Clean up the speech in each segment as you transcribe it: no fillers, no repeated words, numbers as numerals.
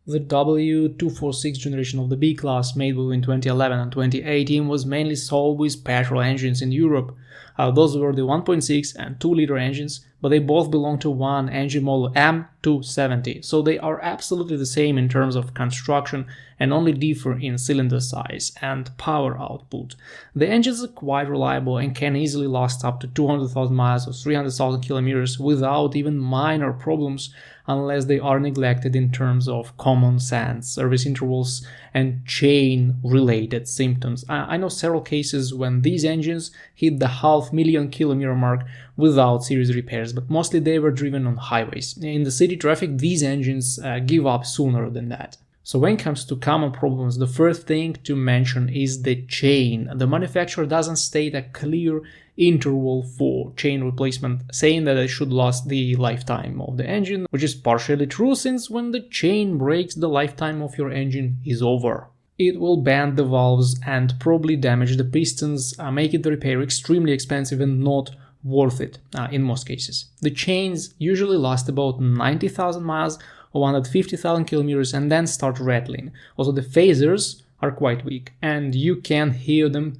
The W246 generation of the B-class made between 2011 and 2018 was mainly sold with petrol engines in Europe. Those were the 1.6 and 2-liter engines, but they both belong to one engine model M270, so they are absolutely the same in terms of construction and only differ in cylinder size and power output. The engines are quite reliable and can easily last up to 200,000 miles or 300,000 kilometers without even minor problems, unless they are neglected in terms of common sense, service intervals, and chain-related symptoms. I know several cases when these engines hit the 500,000 kilometer mark without serious repairs, but mostly they were driven on highways. In the city traffic, these engines give up sooner than that. So when it comes to common problems, the first thing to mention is the chain. The manufacturer doesn't state a clear interval for chain replacement, saying that it should last the lifetime of the engine, which is partially true since when the chain breaks, the lifetime of your engine is over. It will bend the valves and probably damage the pistons, making the repair extremely expensive and not worth it in most cases. The chains usually last about 90,000 miles or 150,000 kilometers and then start rattling. Also, the phasers are quite weak and you can hear them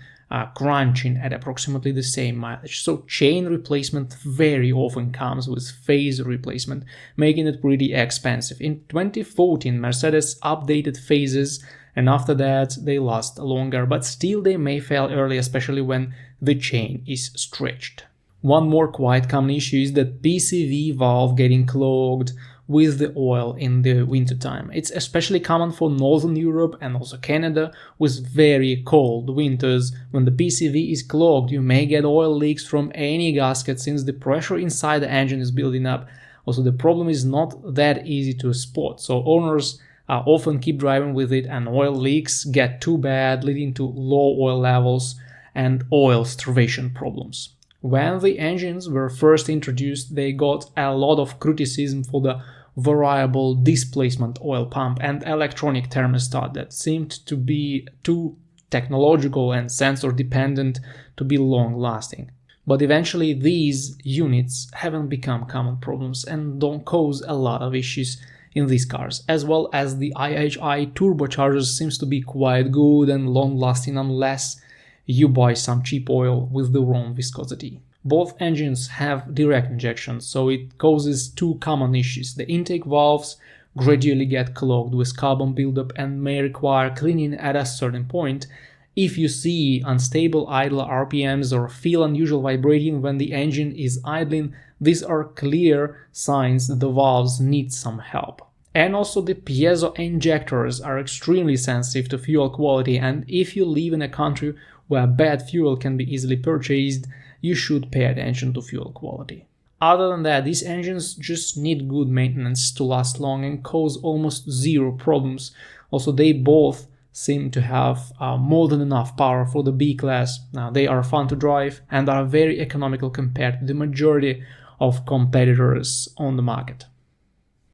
crunching at approximately the same mileage. So chain replacement very often comes with phase replacement, making it pretty expensive. In 2014, Mercedes updated phases, and after that they last longer, but still they may fail early, especially when the chain is stretched. One more quite common issue is that PCV valve getting clogged with the oil in the wintertime. It's especially common for Northern Europe and also Canada with very cold winters. When the PCV is clogged, you may get oil leaks from any gasket since the pressure inside the engine is building up. Also, the problem is not that easy to spot, so owners often keep driving with it and oil leaks get too bad, leading to low oil levels and oil starvation problems. When the engines were first introduced, they got a lot of criticism for the variable displacement oil pump and electronic thermostat that seemed to be too technological and sensor dependent to be long lasting. But eventually these units haven't become common problems and don't cause a lot of issues in these cars, as well as the IHI turbochargers seems to be quite good and long lasting unless you buy some cheap oil with the wrong viscosity. Both engines have direct injection, so it causes two common issues. The intake valves gradually get clogged with carbon buildup and may require cleaning at a certain point. If you see unstable idle RPMs or feel unusual vibrating when the engine is idling, these are clear signs that the valves need some help. And also the piezo injectors are extremely sensitive to fuel quality, and if you live in a country where bad fuel can be easily purchased, you should pay attention to fuel quality. Other than that, these engines just need good maintenance to last long and cause almost zero problems. Also, they both seem to have more than enough power for the B-class. Now, they are fun to drive and are very economical compared to the majority of competitors on the market.